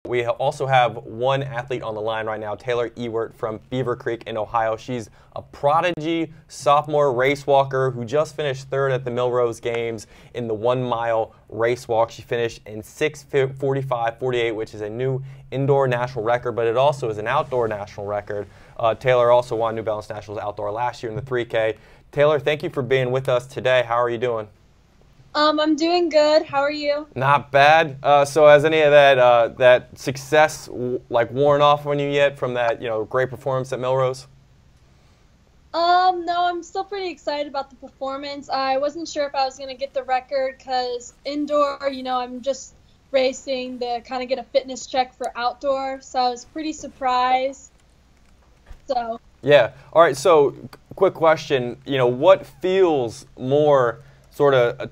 We also have one athlete on the line right now, Taylor Ewert from Beaver Creek in Ohio. She's a prodigy sophomore race walker who just finished third at the Millrose Games in the 1 mile race walk. She finished in 6:45:48, which is a new indoor national record, but it also is an outdoor national record. Taylor also won New Balance Nationals outdoor last year in the 3K. Taylor, thank you for being with us today. How are you doing? I'm doing good. How are you? Not bad. So has any of that success like worn off on you yet from that great performance at Millrose? No, I'm still pretty excited about the performance. I wasn't sure if I was going to get the record because indoor, I'm just racing to kind of get a fitness check for outdoor. So I was pretty surprised. So. Yeah. All right. So quick question. What feels more sort of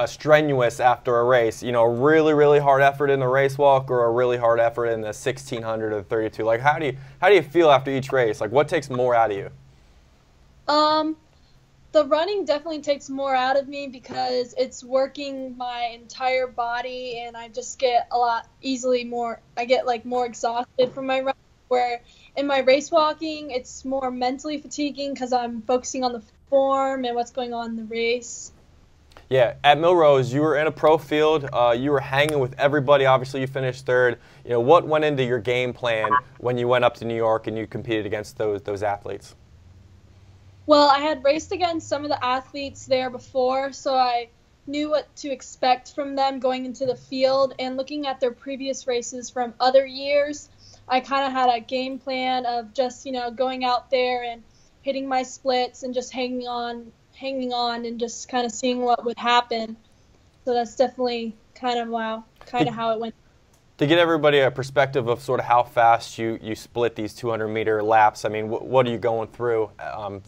strenuous after a race? A really, really hard effort in the race walk or a really hard effort in the 1600 or the 32? Like, how do you feel after each race? Like, what takes more out of you? The running definitely takes more out of me because it's working my entire body, and I just get I get like more exhausted from my run. Where in my race walking, it's more mentally fatiguing because I'm focusing on the form and what's going on in the race. Yeah, at Millrose, you were in a pro field. You were hanging with everybody. Obviously, you finished third. What went into your game plan when you went up to New York and you competed against those athletes? Well, I had raced against some of the athletes there before, so I knew what to expect from them going into the field. And looking at their previous races from other years, I kind of had a game plan of just, going out there and hitting my splits and just hanging on and just kind of seeing what would happen. So that's definitely kind of how it went. To get everybody a perspective of sort of how fast you split these 200-meter laps, I mean, what are you going through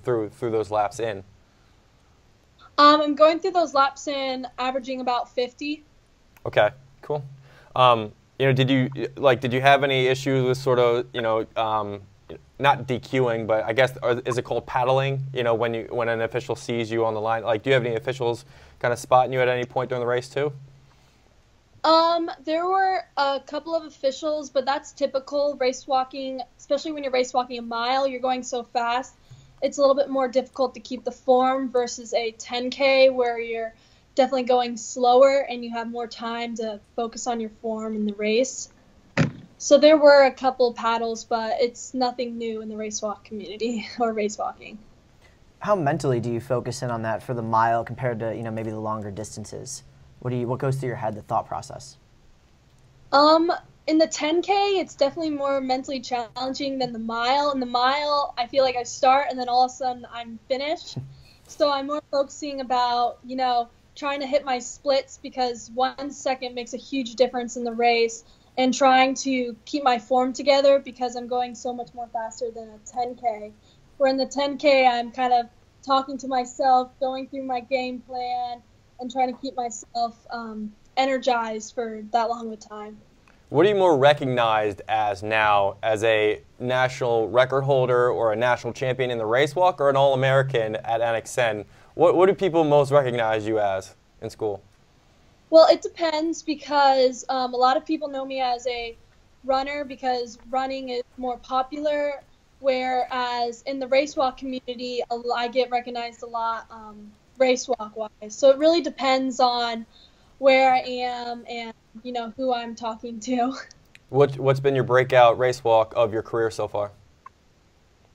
through those laps in? I'm going through those laps in averaging about 50. Okay, cool. Did you have any issues with sort of not DQing, but I guess is it called paddling? When an official sees you on the line, like, do you have any officials kind of spotting you at any point during the race too? There were a couple of officials, but that's typical race walking, especially when you're race walking a mile. You're going so fast, it's a little bit more difficult to keep the form versus a 10K where you're definitely going slower and you have more time to focus on your form in the race. So there were a couple paddles, but it's nothing new in the race walk community or race walking. How mentally do you focus in on that for the mile compared to maybe the longer distances? What goes through your head, the thought process? In the 10K, it's definitely more mentally challenging than the mile. In the mile, I feel like I start and then all of a sudden I'm finished. So I'm more focusing about, trying to hit my splits because 1 second makes a huge difference in the race, and trying to keep my form together because I'm going so much more faster than a 10K. Where in the 10K, I'm kind of talking to myself, going through my game plan, and trying to keep myself energized for that long of a time. What are you more recognized as now, as a national record holder or a national champion in the race walk or an All-American at NXN? What do people most recognize you as in school? Well, it depends because a lot of people know me as a runner because running is more popular, whereas in the race walk community, I get recognized a lot race walk wise. So it really depends on where I am and who I'm talking to. What's been your breakout race walk of your career so far?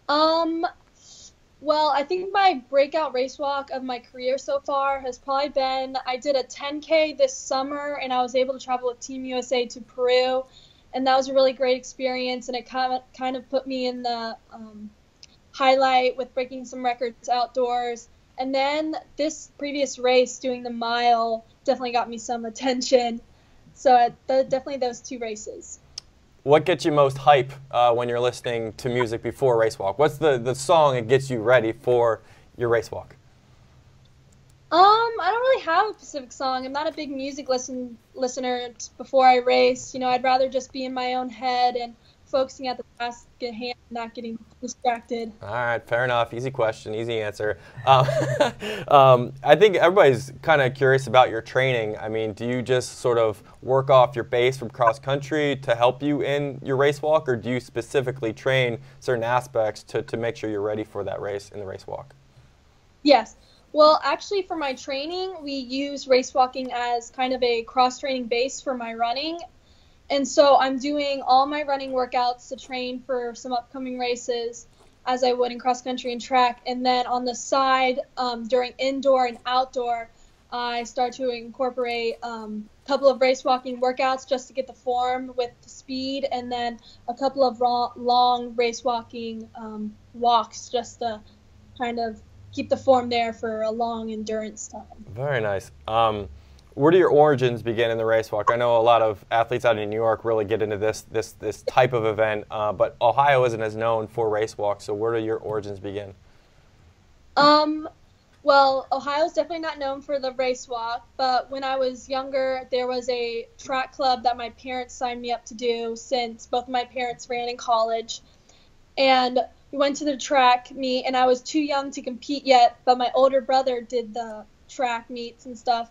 Well, I think my breakout race walk of my career so far has probably been, I did a 10K this summer and I was able to travel with Team USA to Peru, and that was a really great experience, and it kind of put me in the highlight with breaking some records outdoors. And then this previous race, doing the mile, definitely got me some attention. So definitely those two races. What gets you most hype when you're listening to music before a race walk? What's the song that gets you ready for your race walk? I don't really have a specific song. I'm not a big music listener before I race. I'd rather just be in my own head and focusing at the basket hand, not getting distracted. All right, fair enough. Easy question, easy answer. I think everybody's kind of curious about your training. I mean, do you just sort of work off your base from cross country to help you in your race walk, or do you specifically train certain aspects to make sure you're ready for that race in the race walk? Yes. Well, actually, for my training, we use race walking as kind of a cross-training base for my running. And so I'm doing all my running workouts to train for some upcoming races as I would in cross-country and track. And then on the side, during indoor and outdoor, I start to incorporate a couple of race walking workouts just to get the form with the speed, and then a couple of long race walking walks just to kind of keep the form there for a long endurance time. Very nice. Where do your origins begin in the race walk? I know a lot of athletes out in New York really get into this type of event, but Ohio isn't as known for race walk. So where do your origins begin? Well, Ohio's definitely not known for the race walk, but when I was younger, there was a track club that my parents signed me up to do since both of my parents ran in college. And we went to the track meet, and I was too young to compete yet, but my older brother did the track meets and stuff.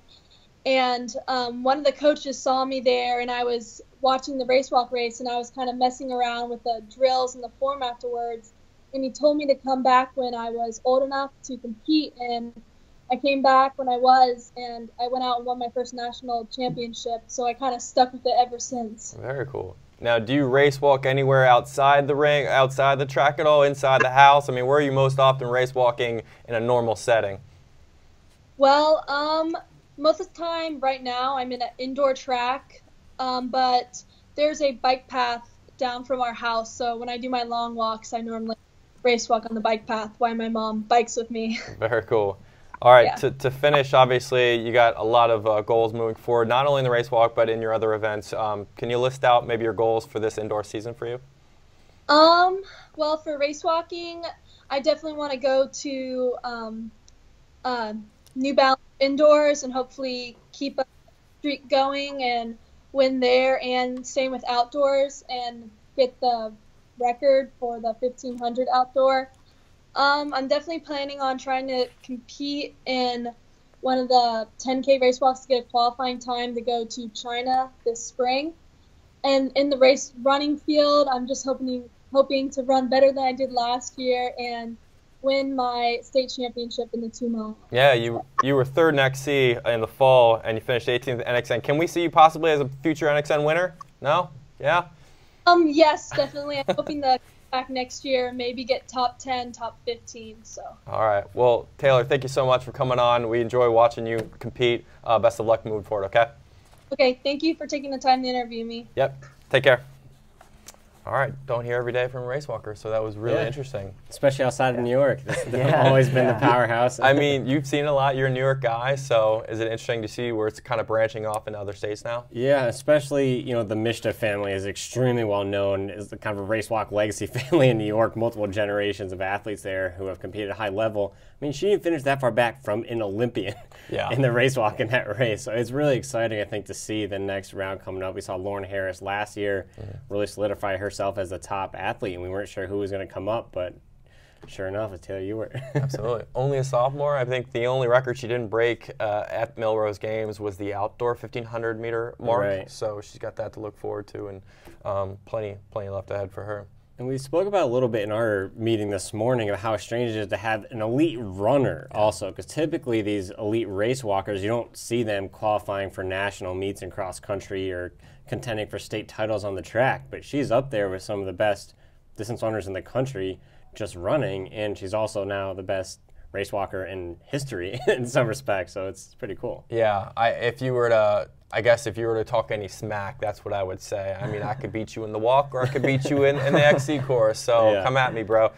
And one of the coaches saw me there, and I was watching the race walk race, and I was kind of messing around with the drills and the form afterwards. And he told me to come back when I was old enough to compete, and I came back when I was, and I went out and won my first national championship. So I kind of stuck with it ever since. Very cool. Now, do you race walk anywhere outside the ring, outside the track at all, inside the house? I mean, where are you most often race walking in a normal setting? Well, most of the time right now I'm in an indoor track, but there's a bike path down from our house. So when I do my long walks, I normally race walk on the bike path while my mom bikes with me. Very cool. All right, Yeah. to finish, obviously, you got a lot of goals moving forward, not only in the race walk, but in your other events. Can you list out maybe your goals for this indoor season for you? Well, for race walking, I definitely want to go to New Balance indoors and hopefully keep a streak going and win there, and same with outdoors and get the record for the 1500 outdoor. I'm definitely planning on trying to compete in one of the 10K race walks to get a qualifying time to go to China this spring. And in the race running field, I'm just hoping to run better than I did last year and win my state championship in the 2 mile. Yeah, you were third in XC in the fall, and you finished 18th in NXN. Can we see you possibly as a future NXN winner? No? Yeah? Yes, definitely. I'm hoping to come back next year and maybe get top 10, top 15. So. All right. Well, Taylor, thank you so much for coming on. We enjoy watching you compete. Best of luck moving forward, okay? Okay, thank you for taking the time to interview me. Yep. Take care. All right, don't hear every day from a race walker, so that was really interesting. Especially outside of New York. They've always been the powerhouse. I mean, you've seen a lot. You're a New York guy, so is it interesting to see where it's kind of branching off into other states now? Yeah, especially, the Mishta family is extremely well known as the kind of a race walk legacy family in New York, multiple generations of athletes there who have competed at a high level. I mean, she didn't finish that far back from an Olympian in the race walk in that race. So it's really exciting, I think, to see the next round coming up. We saw Lauren Harris last year really solidify herself as the top athlete, and we weren't sure who was going to come up, but sure enough, it's Taylor Ewert. Absolutely. Only a sophomore. I think the only record she didn't break at Milrose Games was the outdoor 1,500 meter mark. Right. So she's got that to look forward to, and plenty left ahead for her. And we spoke about a little bit in our meeting this morning of how strange it is to have an elite runner also, because typically these elite race walkers, you don't see them qualifying for national meets in cross country or contending for state titles on the track, but she's up there with some of the best distance runners in the country just running, and she's also now the best race walker in history in some respects, so it's pretty cool. Yeah, I guess if you were to talk any smack, that's what I would say. I mean, I could beat you in the walk, or I could beat you in the XC course, so come at me, bro.